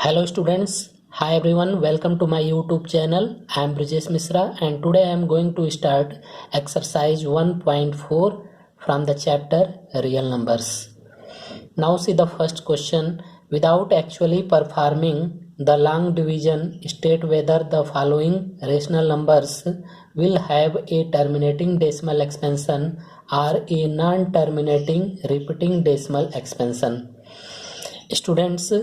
Hello students, hi everyone, welcome to my YouTube channel. I am Brijesh Misra and today I am going to start exercise 1.4 from the chapter Real Numbers. Now see the first question. Without actually performing the long division, state whether the following rational numbers will have a terminating decimal expansion or a non-terminating repeating decimal expansion. Students,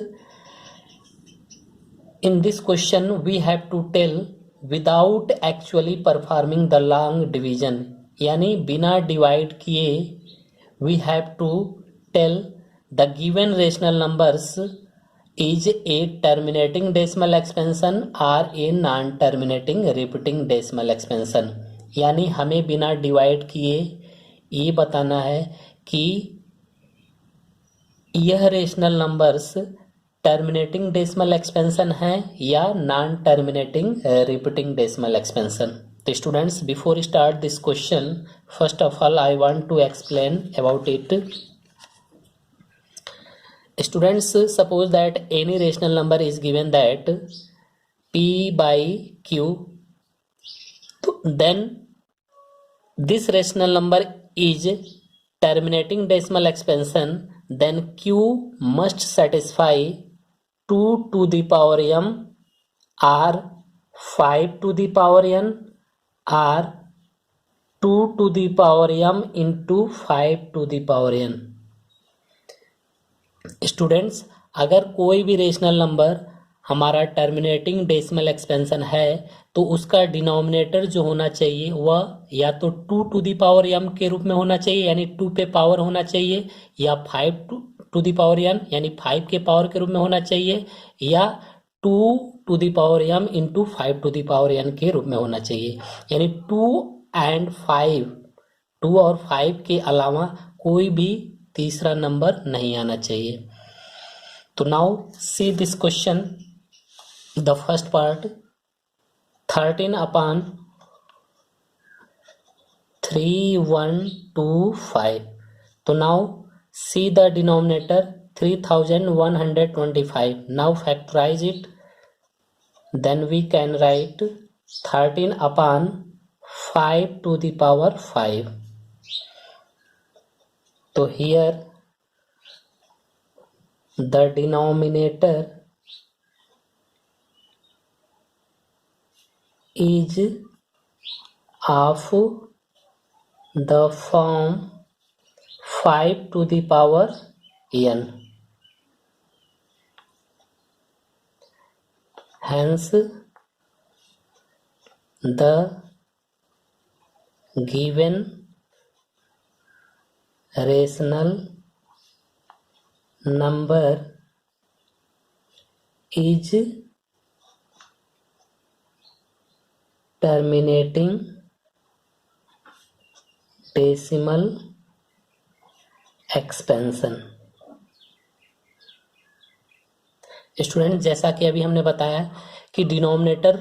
in this question we have to tell without actually performing the long division, यानी बिना divide किए we have to tell the given rational numbers is a terminating decimal expansion or a non terminating repeating decimal expansion. यानी हमें बिना divide किए ये बताना है कि यह rational numbers terminating decimal expansion है या non terminating repeating decimal expansion. तो students, before start this question, first of all I want to explain about it. Students, suppose that any rational number is given that p by q, then this rational number is terminating decimal expansion, then q must satisfy 2 to the power m or 5 to the power n or 2 to the power m into 5 to the power n. Students, अगर कोई भी rational number हमारा terminating decimal expansion है तो उसका denominator जो होना चाहिए वह या तो 2 टू दी पावर m के रूप में होना चाहिए यानी 2 पे पावर होना चाहिए, या 5 टू दी पावर n यानी 5 के पावर के रूप में होना चाहिए, या 2 to the power m into 5 to the power n के रूप में होना चाहिए. यानी 2 एंड 5, 2 और 5 के अलावा कोई भी तीसरा नंबर नहीं आना चाहिए. तो now see this question, the first part 13 upon 3125. तो now see the denominator 3125. Now factorize it. Then we can write 13 upon 5 to the power 5. So here the denominator is of the form 5 to the power n. Hence the given rational number is terminating decimal expansion. Student, जैसा कि अभी हमने बताया कि denominator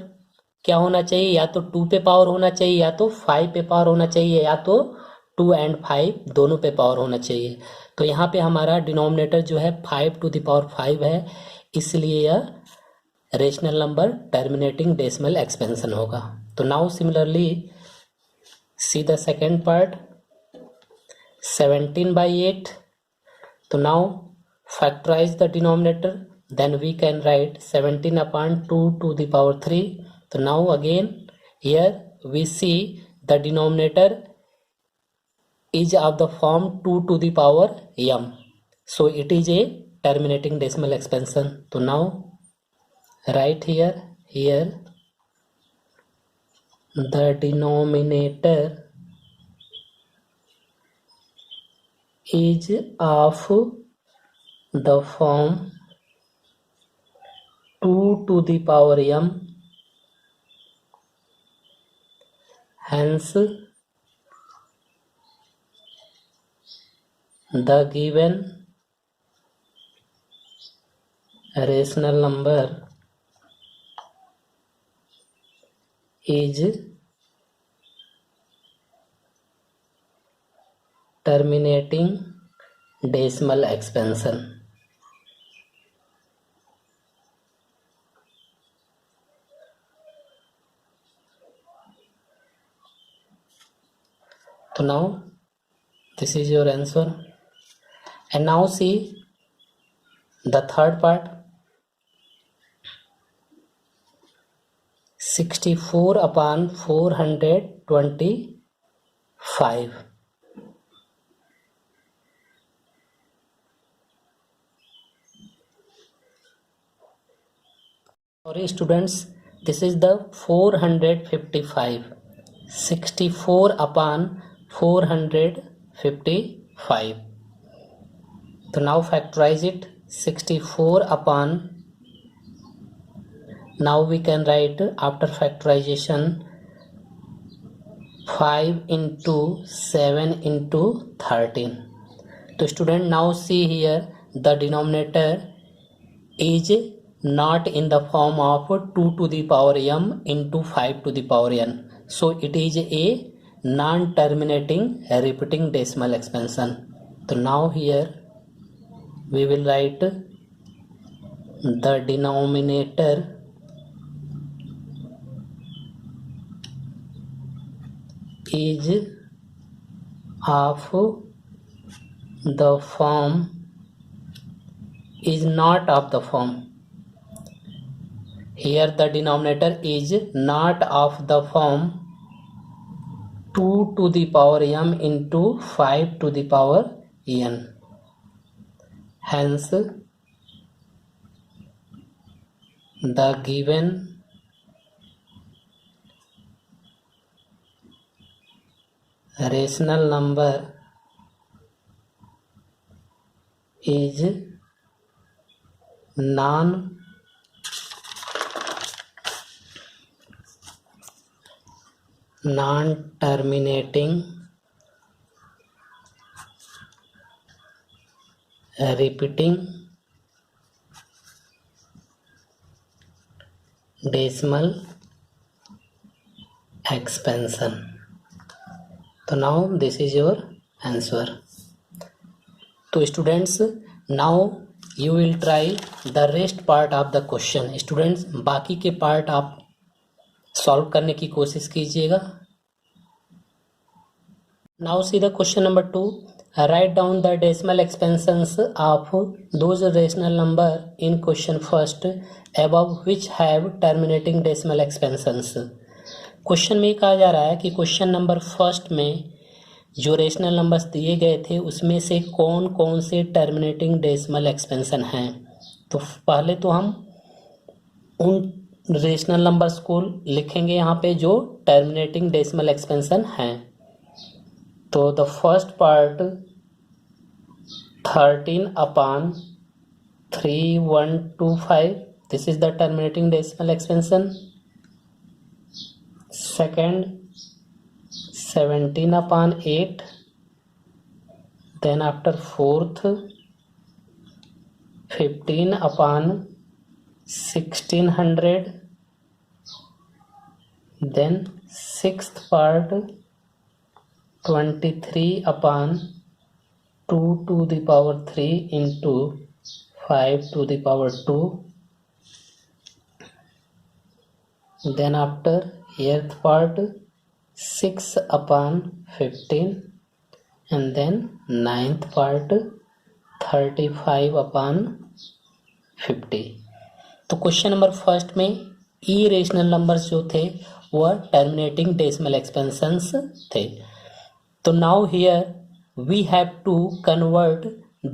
क्या होना चाहिए, या तो 2 पे पावर होना चाहिए, या तो 5 पे पावर होना चाहिए, या तो 2 एंड 5 दोनों पे पावर होना चाहिए. तो यहाँ पे हमारा डिनोमिनेटर जो है 5 टू द पावर 5 है, इसलिए यह rational number terminating decimal expansion होगा. तो now similarly see the second part 17 by 8. तो now factorise the denominator, then we can write 17 upon 2 to the power 3. So now again here we see the denominator is of the form 2 to the power m, so it is a terminating decimal expansion. So now write here the denominator is of the form 2 to the power m, hence the given rational number is terminating decimal expansion. So now this is your answer. And now see the third part. 64 upon 425. Sorry students, this is the 455. 64 upon 455. So now factorize it. 64 upon, now we can write after factorization 5 into 7 into 13. So student, now see here the denominator is not in the form of 2 to the power m into 5 to the power n. So it is a non-terminating repeating decimal expansion. So now here we will write the denominator is of the form, is not of the form. Here the denominator is not of the form 2 to the power m into 5 to the power n. Hence, the given rational number is non-terminating repeating decimal expansion. So now this is your answer. So students, now you will try the rest part of the question. Students, बाकी के part आप solve करने की कोशिश कीजिएगा. Now see the question number 2. Write down the decimal expansions of those rational number in question first above which have terminating decimal expansions. Question में कहा जा रहा है कि क्वेश्चन नंबर फर्स्ट में जो रेशनल नंबर्स दिए गए थे उसमें से कौन कौन से टर्मिनेटिंग डेसिमल एक्सपेंशन हैं. तो पहले तो हम उन रेशनल नंबर्स को लिखेंगे यहाँ पे जो टर्मिनेटिंग डेसिमल एक्सपेंशन हैं. तो the first part 13 upon 3125, this is the terminating decimal expansion. Second, 17 upon 8. Then after fourth, 15 upon 1600. Then sixth part, 23 upon 2 to the power 3 into 5 to the power 2. Then after eighth part, 6 upon 15, and then ninth part 35 upon 50. तो question number first में irrational numbers जो थे वह terminating decimal expansions थे. तो now here we have to convert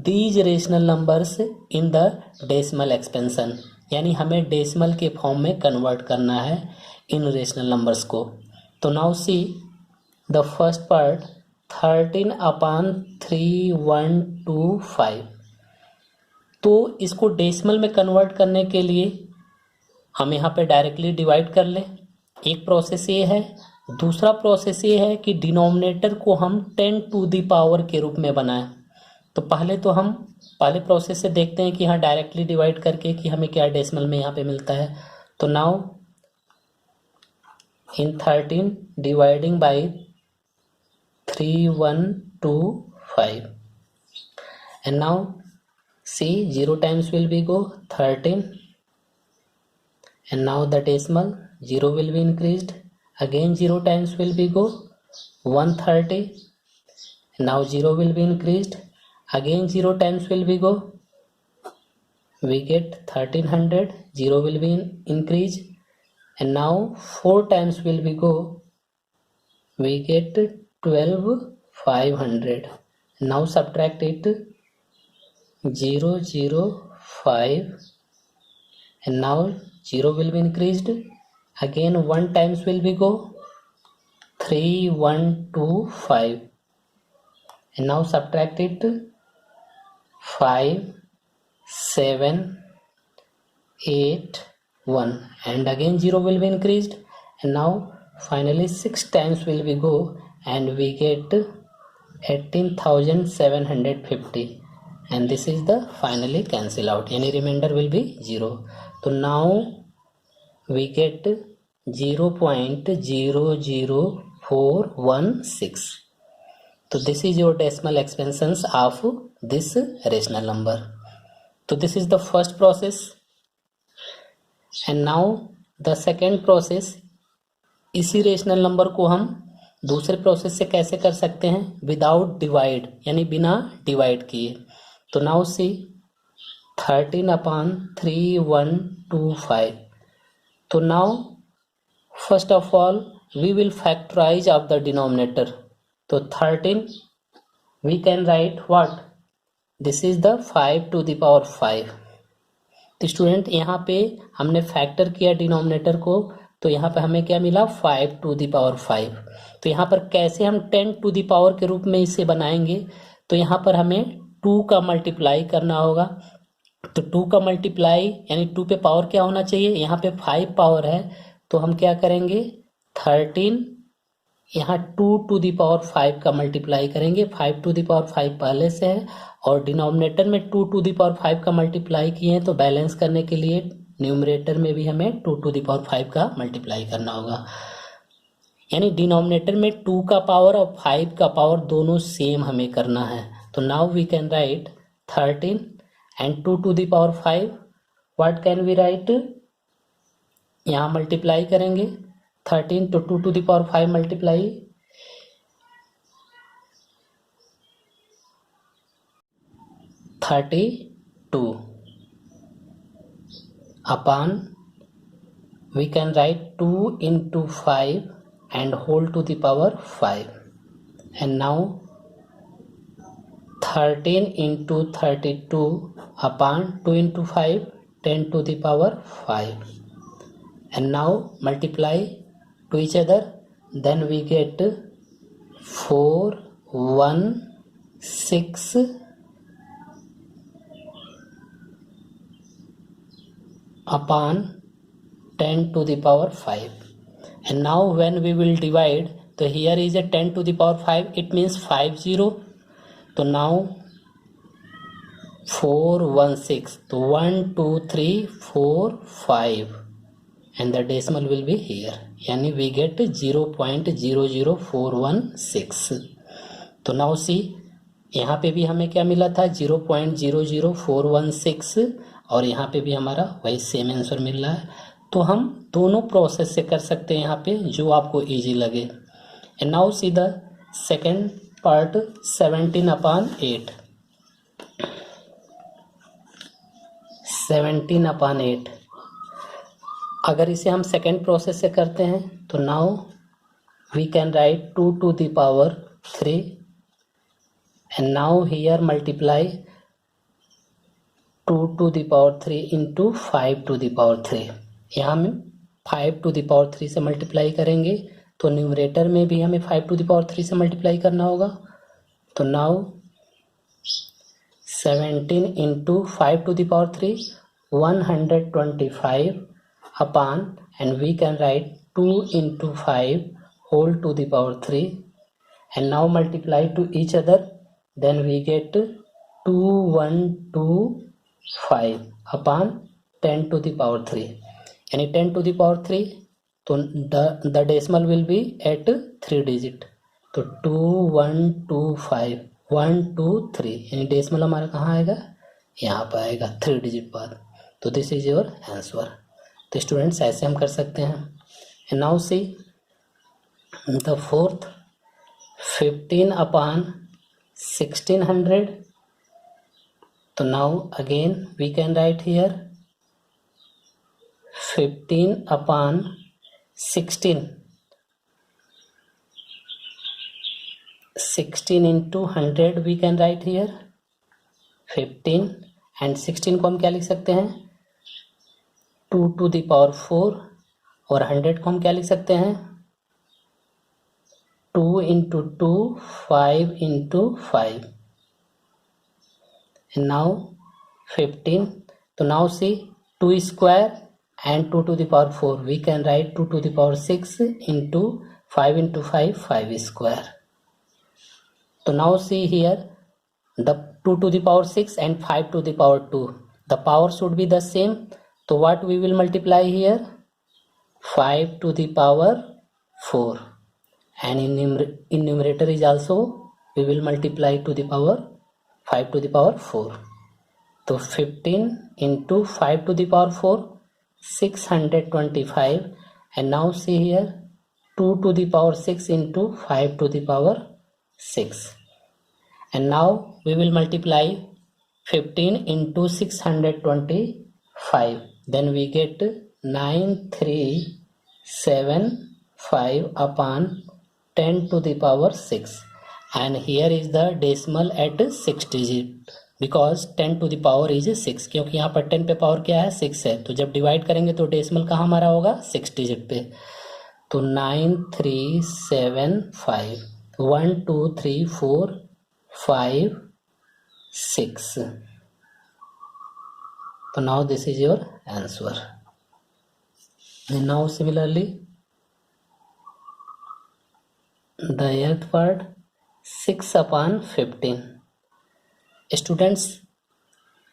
these rational numbers in the decimal expansion, यानी हमें decimal के फॉर्म में कन्वर्ट करना है इन रेशनल नंबर्स को. तो now see the first part 13 upon 3125. तो इसको डेसिमल में कन्वर्ट करने के लिए हम यहाँ पे डायरेक्टली डिवाइड कर लें. एक प्रोसेस ये है. दूसरा प्रोसेस ये है कि डिनोमिनेटर को हम 10 to the पावर के रूप में बनाएं. तो पहले तो हम पहले प्रोसेस से देखते हैं कि हाँ डायरेक्टली डिवाइड करके कि हमें क्या डेसिमल में यहाँ पे मिलता है. तो now in 13 dividing by 3125, and now see 0 times will be go 13, and now the decimal 0 will be increased, again 0 times will be go 130, Now 0 will be increased. Again 0 times will be go. We get 1300. 0 will be increase. And now 4 times will be go. We get 12500. Now subtract it. 0 0 5. And now 0 will be increased. Again 1 times will be go. 3125. And now subtract it. 5 7 8 1. And again 0 will be increased. And now finally 6 times will be go. And we get 18,750. And this is the finally cancel out. Any remainder will be 0. So now we get 0.00416. So this is your decimal expansions of this rational number. So this is the first process. And now the second process. इसी rational number को हम दूसरे process से कैसे कर सकते हैं? Without divide, यानी बिना डिवाइड किए. तो नाउ सी 13/3125. तो now first of all we will factorise of the denominator. तो 13 we can write what? This is the 5 to the power 5. तो स्टूडेंट यहाँ पे हमने फैक्टर किया डिनोमिनेटर को, तो यहाँ पे हमें क्या मिला? 5 to the power 5. तो यहाँ पर कैसे हम 10 to the power के रूप में इसे बनाएंगे? तो यहाँ पर हमें 2 का मल्टीप्लाई करना होगा. तो 2 का मल्टीप्लाई यानी 2 पे पावर क्या होना चाहिए? यहाँ पे 5 पावर है, तो हम क्या करेंगे? 13 यहाँ 2 to the power 5 का मल्टीप्लाई करेंगे. 5 to the power 5 पहले से है और डिनोमिनेटर में 2 to the power 5 का मल्टीप्लाई किए हैं, तो बैलेंस करने के लिए न्यूमरेटर में भी हमें 2 to the power 5 का मल्टीप्लाई करना होगा. यानी डिनोमिनेटर में 2 का पावर और 5 का पावर दोनों सेम हमें करना है. तो now we can write 13 and 2 to the power 5. What can we write? यहाँ मल्टीप्लाई करेंगे 13 to 2 to the power 5 multiply 32 upon we can write 2 into 5 and whole to the power 5. And now 13 into 32 upon 2 into 5 10 to the power 5. And now multiply to each other, then we get 416 upon 10 to the power 5. And now when we will divide, so here is a 10 to the power 5, it means 50. So now 416, so 1 2 3 4 5, and the decimal will be here, yani we get 0.00416. तो now see यहाँ पे भी हमें क्या मिला था? 0.00416, और यहाँ पे भी हमारा वही सेम आंसर मिल रहा है. तो हम दोनों प्रोसेस से कर सकते हैं यहाँ पे, जो आपको इजी लगे. And now see the second part 17/8. 17/8 अगर इसे हम सेकेंड प्रोसेस से करते हैं तो now we can write 2 to the power 3 and now here multiply 2 to the power 3 into 5 to the power 3. यहाँ हम 5 to the power 3 से मल्टीप्लाई करेंगे, तो न्यूमरेटर में भी हमें 5 to the power 3 से मल्टीप्लाई करना होगा. तो now 17 into 5 to the power 3 125 upon, and we can write 2 into 5 whole to the power 3, and now multiply to each other, then we get 2125 upon 10 to the power 3, यानी 10 to the power 3, तो the decimal will be at 3 digit. तो 2125 1 2 3, यानी decimal हमारा कहाँ आएगा? यहाँ पर आएगा 3 डिजिट बाद. तो दिस इज योर आंसर. तो स्टूडेंट्स ऐसे हम कर सकते हैं. And now see the fourth 15/5. 1600. So now again we can write here 15 upon 16. 16 into 100 we can write here 15 and 16 को हम क्या लिख सकते हैं 2 to the power 4 और 100 को हम क्या लिख सकते हैं 2 into 2 5 into 5 and now 15. So now see 2 square and 2 to the power 4 we can write 2 to the power 6 into 5 into 5 5 square. So now see here the 2 to the power 6 and 5 to the power 2 the power should be the same. So what we will multiply here 5 to the power 4 and in numerator is also we will multiply to the power 5 to the power 4. So 15 into 5 to the power 4 625 and now see here 2 to the power 6 into 5 to the power 6 and now we will multiply 15 into 625 then we get 9375 upon 10 to the power 6 and here is the decimal at 6 digit because 10 to the power is 6 क्योंकि यहाँ पर 10 पे power क्या है 6 है तो जब divide करेंगे तो डेसिमल कहाँ हमारा होगा 6 डिजिट पे तो 9375 1 2 3 4 5 6 so now this is your answer and now similarly the eighth part 6 upon 15 students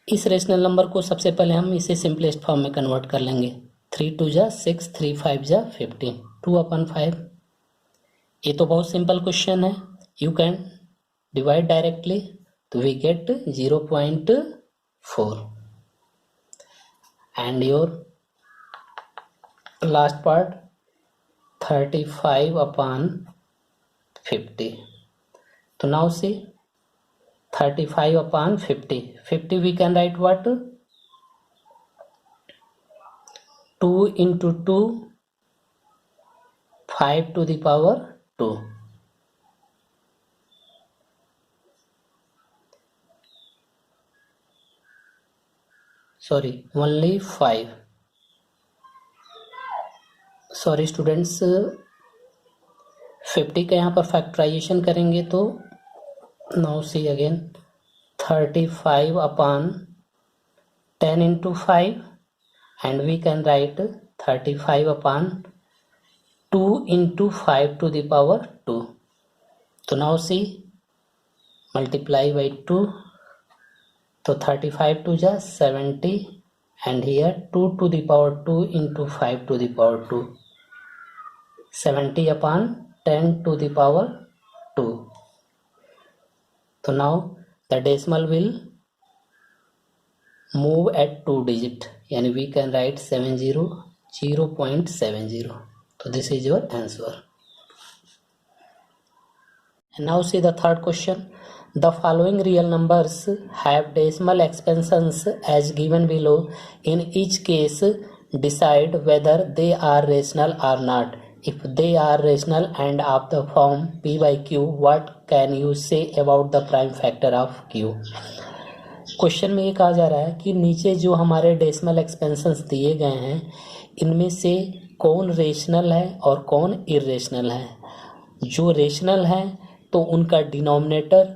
इस रेशनल नंबर को सबसे पहले हम इसे सिंपलेस्ट फॉर्म में कन्वर्ट कर लेंगे 3 2 जा 6 3 5 जा 15 2 upon 5 ये तो बहुत सिंपल क्वेश्चन है यू कैन डिवाइड डायरेक्टली तो we get 0.4 and your last part 35 upon 50 so now see 35 upon 50 50 we can write what 2 into 2 5 to the power 2 sorry only 5 sorry students 50 का यहाँ पर फैक्टराइजेशन करेंगे तो now see again 35 upon 10 into 5 and we can write 35 upon 2 into 5 to the power 2 so now see multiply by 2 so 35 to जा 70 and here 2 to the power 2 into 5 to the power 2 70 upon 10 to the power 2 so now the decimal will move at 2 digit and we can write 70 0.70 so this is your answer and now see the third question the following real numbers have decimal expansions as given below in each case decide whether they are rational or not if they are rational and of the form p by q what can you say about the prime factor of q question में ये कहा जा रहा है कि नीचे जो हमारे डेसिमल एक्सपेंशंस दिए गए हैं इनमें से कौन रेशनल है और कौन इरेशनल है जो रेशनल है तो उनका डिनोमिनेटर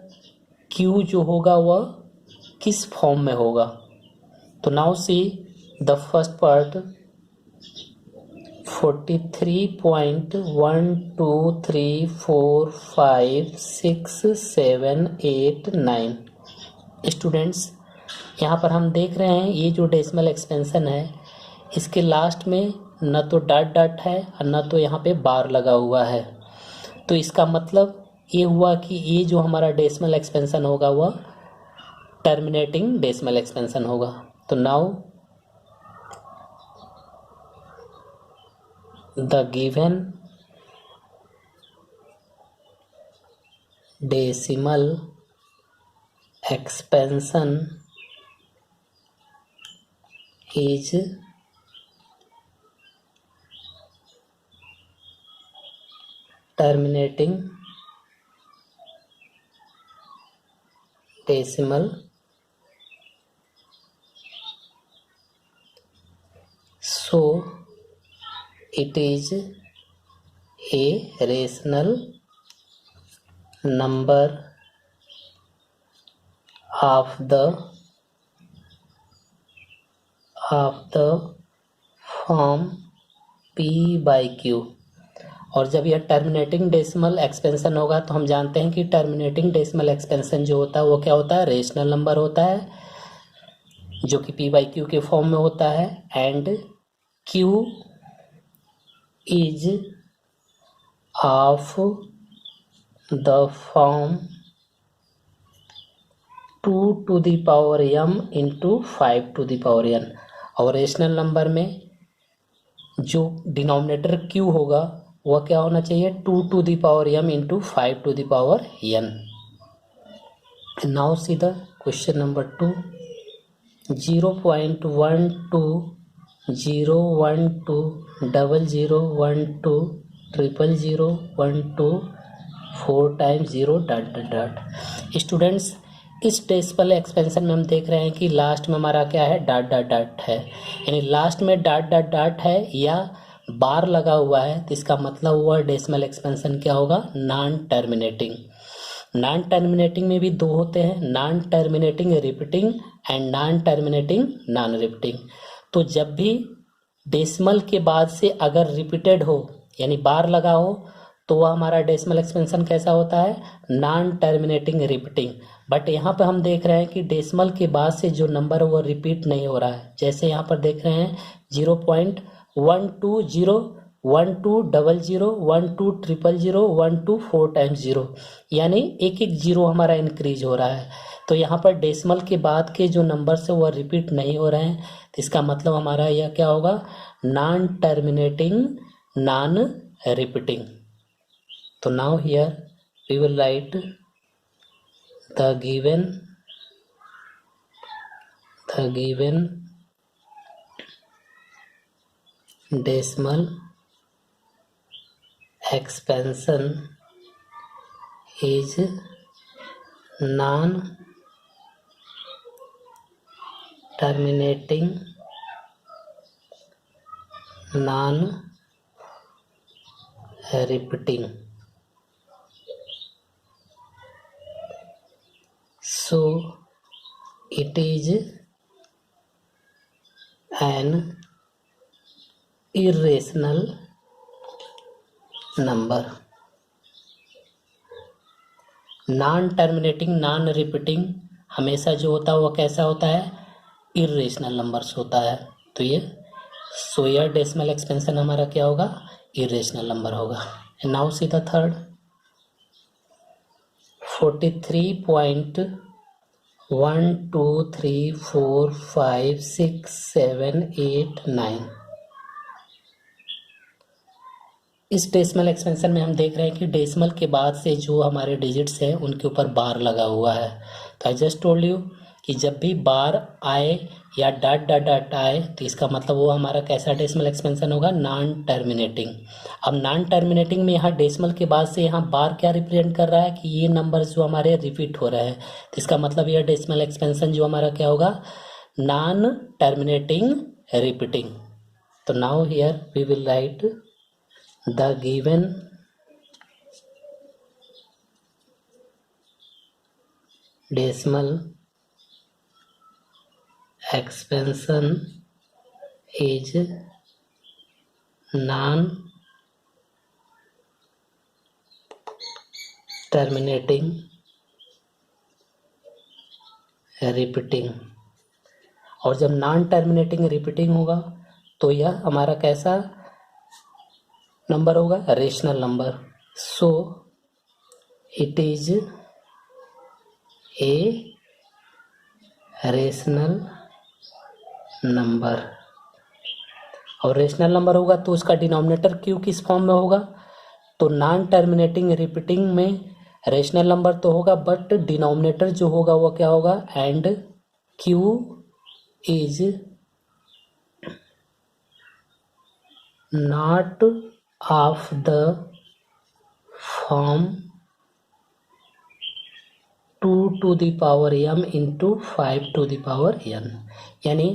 q जो होगा वह किस फॉर्म में होगा तो now see the first part 43.123456789 students यहाँ पर हम देख रहे हैं ये जो डेसिमल एक्सपेंशन है इसके लास्ट में न तो डॉट डॉट है और न तो यहाँ पे बार लगा हुआ है तो इसका मतलब ये हुआ कि ये जो हमारा डेसिमल एक्सपेंशन होगा वह टर्मिनेटिंग डेसिमल एक्सपेंशन होगा तो now the given decimal expansion is terminating decimal, so it is a rational number of the form p by q। और जब यह टर्मिनेटिंग डेसिमल एक्सपेंशन होगा तो हम जानते हैं कि टर्मिनेटिंग डेसिमल एक्सपेंशन जो होता है वो क्या होता है, रेशनल नंबर होता है जो कि p बाई क्यू के फॉर्म में होता है, and q is of the form 2 to the power m into 5 to the power n। और रेशनल नंबर में जो डिनोमिनेटर q होगा वह क्या होना चाहिए, 2 to the power m into 5 to the power n। Now see the question number 2। 0.12, 4 times 0 dot dot dot. Students, इस decimal expansion में हम देख रहे हैं कि लास्ट में हमारा क्या है, डॉट डॉट डॉट है, यानी लास्ट में डॉट डॉट डॉट है या बार लगा हुआ है, तो इसका मतलब हुआ डेसिमल एक्सपेंशन क्या होगा, नॉन टर्मिनेटिंग। नॉन टर्मिनेटिंग में भी दो होते हैं, non terminating repeating and non terminating non repeating. तो जब भी डेसिमल के बाद से अगर रिपीटेड हो यानी बार लगा हो तो वह हमारा डेसिमल एक्सपेंशन कैसा होता है, नॉन टर्मिनेटिंग रिपीटिंग। बट यहाँ पर हम देख रहे हैं कि डेसिमल के बाद से जो नंबर है वो रिपीट नहीं हो रहा है। जैसे यहाँ पर देख रहे हैं 0.12, 1200, 1200, 12 4 टाइम्स 0, यानी एक एक जीरो हमारा इंक्रीज हो रहा है। तो यहाँ पर डेसिमल के बाद के जो नंबर से वह रिपीट नहीं हो रहे हैं, तो इसका मतलब हमारा यह क्या होगा, नॉन टर्मिनेटिंग नॉन रिपीटिंग। तो now here we will write the given decimal expansion is non-terminating non-repeating, so it is an irrational number। Non terminating non repeating हमेशा जो होता है वो कैसा होता है, इर्रेशनल नंबर्स होता है। तो ये यह डेसिमल एक्सपेंशन हमारा क्या होगा, इर्रेशनल नंबर होगा। Now see the third. 43.12345678 9। इस डेसिमल एक्सपेंशन में हम देख रहे हैं कि डेसिमल के बाद से जो हमारे डिजिट्स हैं उनके ऊपर बार लगा हुआ है। तो आई जस्ट टोल्ड यू कि जब भी बार आए या डॉट डॉट डॉट आए तो इसका मतलब वो हमारा कैसा डेसिमल एक्सपेंशन होगा, नॉन टर्मिनेटिंग। अब नॉन टर्मिनेटिंग में यहाँ डेसिमल के बाद से यहाँ बार क्या रिप्रेजेंट कर रहा है कि ये नंबर जो हमारे रिपीट हो रहे हैं, तो इसका मतलब यह डेसिमल एक्सपेंशन जो हमारा क्या होगा, नॉन टर्मिनेटिंग रिपीटिंग। तो now here we will write the given decimal expansion is non-terminating repeating। और जब नॉन टर्मिनेटिंग रिपीटिंग होगा तो यह हमारा कैसा नंबर होगा, rational number. So it is a rational number. और रेशनल नंबर होगा तो उसका डिनोमिनेटर क्यू किस फॉर्म में होगा, तो नॉन टर्मिनेटिंग रिपीटिंग में रेशनल नंबर तो होगा बट डिनोमिनेटर जो होगा वो क्या होगा, and Q is not of the form 2 to the power m into 5 to the power n। यानी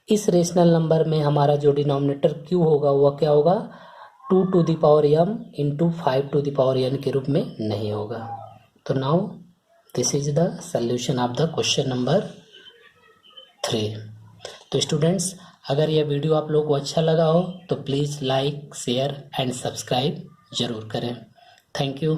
इस रेशनल नंबर में हमारा जो डिनोमिनेटर q होगा वह क्या होगा, 2 to the power m into 5 to the power n के रूप में नहीं होगा। तो now this is the solution of the question number 3। तो स्टूडेंट्स, अगर यह वीडियो आप लोग को अच्छा लगा हो तो please like, share and subscribe जरूर करें। Thank you.